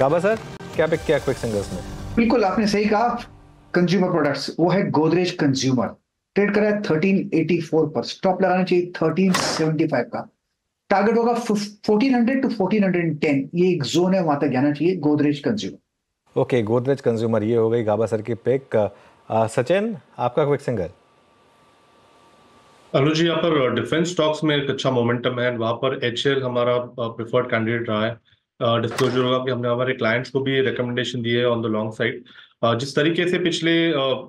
गाबा sir, क्या pick किया quick singles में? बिल्कुल आपने सही कहा। कंज्यूमर प्रोडक्ट्स, वो है गोदरेज कंज्यूमर। ट्रेड करा है 1384 पर, स्टॉप लगाना चाहिए 1375 का। टारगेट होगा 1400 टू 1410, ये एक जोन है, वहां तक जाना चाहिए Godrej consumer. Okay, Godrej consumer ये हो गई गाबा सर की पिक। सचिन, आपका क्विक सिंगल? अनुज जी, यहाँ पर डिफेंस स्टॉक्स में एक अच्छा मोमेंटम है। वहाँ पर एचएल हमारा प्रेफर्ड कैंडिडेट रहा है। डिस्क्लोजर होगा कि हमने हमारे क्लाइंट्स को भी रिकमेंडेशन दी है ऑन द लॉन्ग साइड। जिस तरीके से पिछले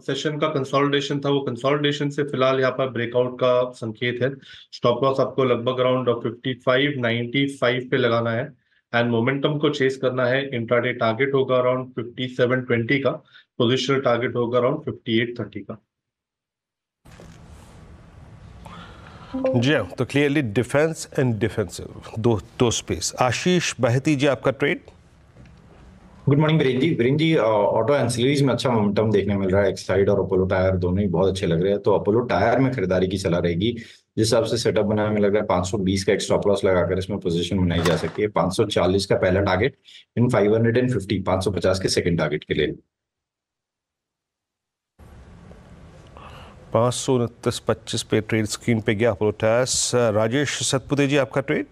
सेशन का कंसोलिडेशन था, वो कंसोलिडेशन से फिलहाल यहाँ पर ब्रेकआउट का संकेत है। स्टॉप लॉस आपको लगभग अराउंड 55.95 पे लगाना है एंड मोमेंटम को चेस करना है। इंट्राडे टारगेट होगा अराउंड 57.20 का, पोजिशनल टारगेट होगा अराउंड 58.30 का। जी हाँ, तो क्लियरली डिफेंस एंड डिफेंसिव दो स्पेस। आशीष बहती जी, आपका trade? Good morning Virendra ji. Auto ancillaries में अच्छा मोमेंटम देखने मिल रहा है। एक्साइड और अपोलो टायर दोनों ही बहुत अच्छे लग रहे हैं, तो अपोलो टायर में खरीदारी की सलाह रहेगी। जिस हिसाब से सेटअप बनाने में लग रहा है 520 का एक स्टॉप लॉस लगाकर इसमें पोजीशन बनाई जा सकती है। 540 का पहला टारगेट, इन 550 550 के सेकंड टारगेट के लिए। 529.25 पे ट्रेड स्क्रीन पे गया अपोलो टायर्स। राजेश सतपुते जी, आपका ट्रेड?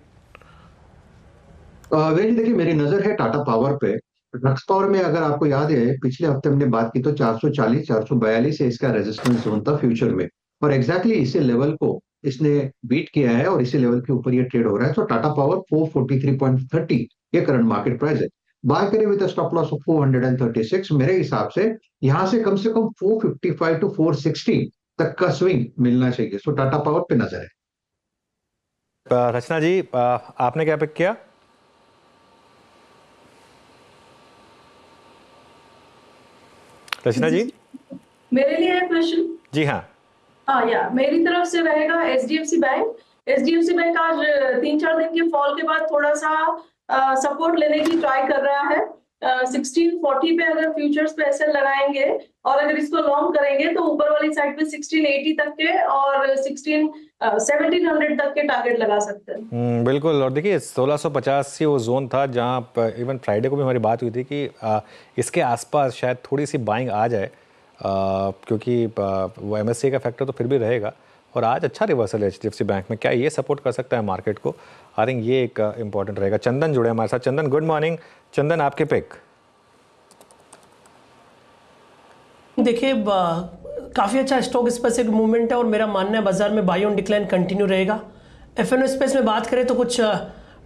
वेरी देखिए, मेरी नजर है टाटा पावर पे। ड्रग्स पावर में अगर आपको याद है, पिछले हफ्ते हमने बात की तो 440 442 है इसका रेजिस्टेंस जोन था फ्यूचर में, और एग्जैक्टली इसी लेवल को इसने बीट किया है और इसी लेवल के ऊपर ये ट्रेड हो रहा है। तो टाटा पावर 443.30 ये करंट मार्केट प्राइस है। बाय करें विद स्टॉप लॉस ऑफ 436। मेरे हिसाब से यहां से कम 455 टू 460 तक का स्विंग मिलना चाहिए। सो टाटा पावर पे नजर है। रचना जी, आपने क्या पिक किया? रचना जी, मेरे लिए है क्वेश्चन? जी हाँ। या मेरी तरफ से रहेगा एचडीएफसी बैंक। एचडीएफसी बैंक आज 3-4 दिन के फॉल के बाद थोड़ा सा सपोर्ट लेने की ट्राई कर रहा है। 1640 पे अगर फ्यूचर्स पे एसएल लगाएंगे और अगर इसको लॉन्ग करेंगे तो ऊपर वाली साइड पे 1680 तक के और 1700 तक के टारगेट लगा सकते हैं। बिल्कुल। और देखिए 1650 ही वो जोन था जहां इवन फ्राइडे को भी हमारी बात हुई थी कि इसके आसपास शायद थोड़ी सी बाइंग आ जाए, क्योंकि वो एमएससी का फैक्टर तो फिर भी रहेगा। और आज अच्छा रिवर्सल है एचडीएफसी बैंक में, क्या ये सपोर्ट कर सकता है मार्केट को? आई थिंक ये एक इंपॉर्टेंट रहेगा। चंदन जुड़े हमारे साथ। चंदन, गुड मॉर्निंग। चंदन, आपके पिक? देखिए, काफ़ी अच्छा स्टॉक स्पेसिफिक मूवमेंट है और मेरा मानना है बाजार में बाई ऑन डिक्लाइन कंटिन्यू रहेगा। एफएनओ स्पेस में बात करें तो कुछ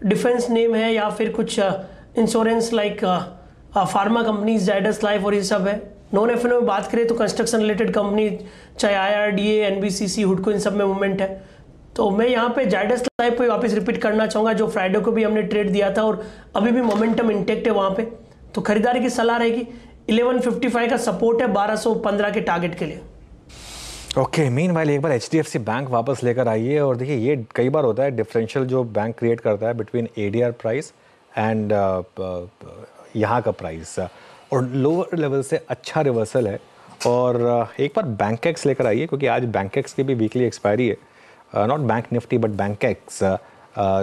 डिफेंस नेम है या फिर कुछ insurance like pharma companies, Zydus life और ये सब है। नॉन एफएनओ में बात करें तो कंस्ट्रक्शन रिलेटेड कंपनी, चाहे आईआरडीए, एनबीसीसी, हुडको, इन सब में मूवमेंट है। तो मैं यहाँ पे जायडस लाइफ पे वापस रिपीट करना चाहूँगा, जो फ्राइडे को भी हमने ट्रेड दिया था और अभी भी मोमेंटम इंटेक्ट है वहाँ पे। तो खरीदारी की सलाह रहेगी। 1155 का सपोर्ट है 1215 के टारगेट के लिए। ओके, मीनवाइल एक बार एचडीएफसी बैंक वापस लेकर आइए। और देखिए ये कई बार होता है डिफरेंशियल जो बैंक क्रिएट करता है बिटवीन एडीआर प्राइस एंड यहाँ का प्राइस, और लोअर लेवल से अच्छा रिवर्सल है। और एक बार बैंकेक्स लेकर आइए, क्योंकि आज बैंकेक्स की भी वीकली एक्सपायरी है। Not bank Nifty but Bankex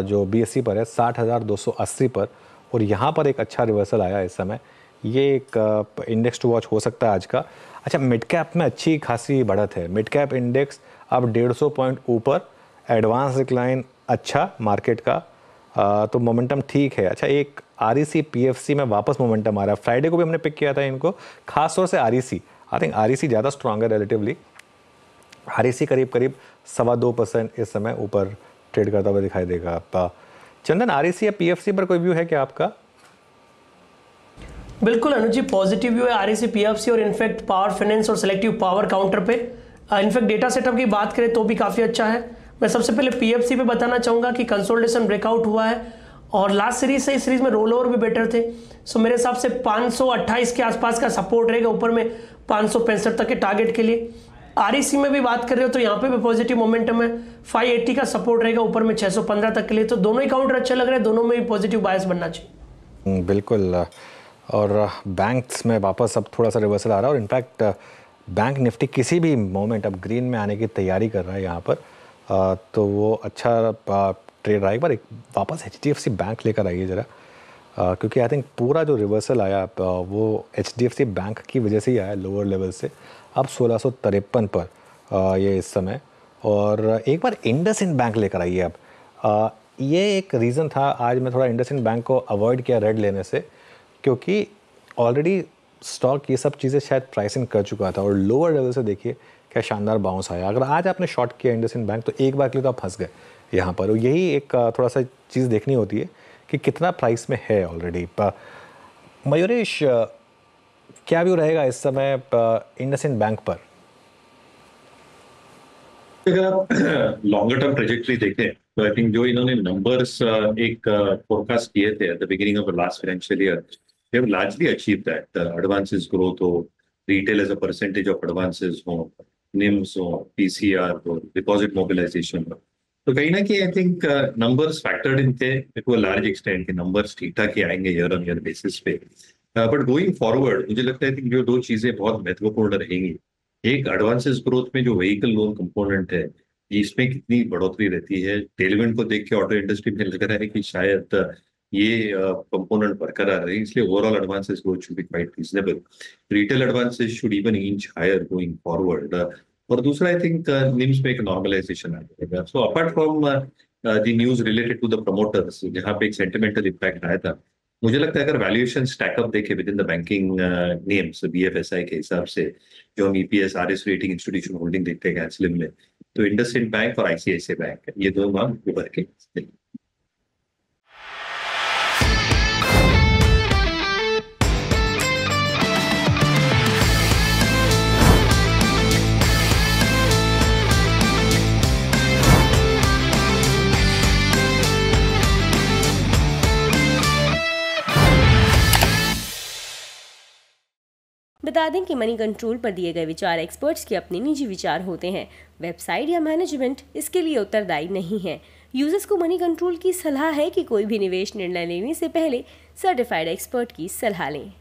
जो बीएससी पर है 60,280 पर, और यहाँ पर एक अच्छा रिवर्सल आया इस समय। ये एक इंडेक्स टू वॉच हो सकता है आज का। अच्छा, मिड कैप में अच्छी खासी बढ़त है। मिड कैप इंडेक्स अब 150 पॉइंट ऊपर, एडवांस डिक्लाइन अच्छा मार्केट का, तो मोमेंटम ठीक है। अच्छा, एक आरईसी पीएफसी में वापस मोमेंटम आ रहा है। फ्राइडे को भी हमने पिक किया था इनको, खासतौर से आरईसी। आई थिंक आरईसी ज़्यादा स्ट्रॉन्ग है रिलेटिवली। आरईसी करीब 2.25% इस समय ऊपर ट्रेड करता हुआ दिखाई देगा। चंदन, आरईसी या पीएफसी पर कोई व्यू है क्या आपका? बिल्कुल अनुज जी, पॉजिटिव व्यू है आरईसी, पीएफसी और इनफैक्ट पावर फाइनेंस और सेलेक्टिव पावर काउंटर पे। इनफैक्ट डेटा सेटअप की बात करें तो भी काफ़ी अच्छा है। मैं सबसे पहले पीएफसी पे बताना चाहूँगा कि कंसोलिडेशन ब्रेकआउट हुआ है और लास्ट सीरीज से इस सीरीज में रोल ओवर भी बेटर थे। सो मेरे हिसाब से 528 के आसपास का सपोर्ट रहेगा, ऊपर में 565 तक के टारगेट के लिए। आरईसी में भी बात कर रहे हो तो यहाँ पे भी पॉजिटिव मोमेंटम है। 580 का सपोर्ट रहेगा, ऊपर में 615 तक के लिए। तो दोनों ही काउंटर अच्छे लग रहे हैं, दोनों में ही पॉजिटिव बायस बनना चाहिए। बिल्कुल। और बैंक्स में वापस अब थोड़ा सा रिवर्सल आ रहा है, और इनफैक्ट बैंक निफ्टी किसी भी मोमेंट अब ग्रीन में आने की तैयारी कर रहा है यहाँ पर। तो वो अच्छा ट्रेड रहा है। एक बार वापस एचडीएफसी बैंक लेकर आइए ज़रा। क्योंकि आई थिंक पूरा जो रिवर्सल आया वो HDFC बैंक की वजह से ही आया लोअर लेवल से। अब 1653 पर ये इस समय, और एक बार इंडसइंड बैंक लेकर आई है अब। ये एक रीज़न था आज मैं थोड़ा इंडसइंड बैंक को अवॉइड किया रेड लेने से, क्योंकि ऑलरेडी स्टॉक ये सब चीज़ें शायद प्राइसिंग कर चुका था, और लोअर लेवल से देखिए क्या शानदार बाउंस आया। अगर आज आपने शॉर्ट किया इंडसइंड बैंक तो एक बार के लिए तो आप फंस गए यहाँ पर। यही एक थोड़ा सा चीज़ देखनी होती है कि कितना प्राइस में है ऑलरेडी। मयूरेश, क्या व्यू रहेगा इस समय इंडसइंड बैंक पर? अगर आप लॉन्गर टर्म ट्रेजेक्टरी देखें तो आई थिंक जो इन्होंने नंबर्स एक फोरकास्ट किए थे at the beginning of the last financial year, they have largely achieved that. The advances growth हो, retail as a percentage of advances हो, निम्स हो, पीसीआर हो, डिपॉजिट मोबिलाइजेशन हो, तो कहीं ना कहीं आई थिंक नंबर्स फैक्टर्ड इन थे टू अ लार्ज एक्सटेंट के नंबर्स ठीक ठाक ही आएंगे ईयर ऑन ईयर बेसिस पे। बट गोइंग फॉरवर्ड मुझे लगता है जो दो चीजें बहुत महत्वपूर्ण रहेंगी, एक एडवांसेस ग्रोथ में जो व्हीकल लोन कंपोनेंट है इसमें कितनी बढ़ोतरी रहती है। टेलविंड को देख के ऑटो इंडस्ट्री में लग रहा है कि शायद ये कंपोनेंट बरकरार रहे, इसलिए overall advances growth should be quite reasonable. Retail advances should even inch higher going forward. और दूसरा आई थिंक निम्स में एक नॉर्मलाइजेशन आ जाएगा। So apart from the news related to the promoters जहाँ पे एक सेंटिमेंटल इम्पैक्ट आया था, मुझे लगता है अगर वैल्यूएशन स्टैकअप देखे with in the banking names BFSI के हिसाब से, जो हम EPS RS rating institution holding देखते हैं कैंसलिम में, तो इंडसइंड बैंक और ICICI बैंक ये दो नाम उभर के। बता दें कि मनी कंट्रोल पर दिए गए विचार एक्सपर्ट्स के अपने निजी विचार होते हैं। वेबसाइट या मैनेजमेंट इसके लिए उत्तरदायी नहीं है। यूजर्स को मनी कंट्रोल की सलाह है कि कोई भी निवेश निर्णय लेने से पहले सर्टिफाइड एक्सपर्ट की सलाह लें।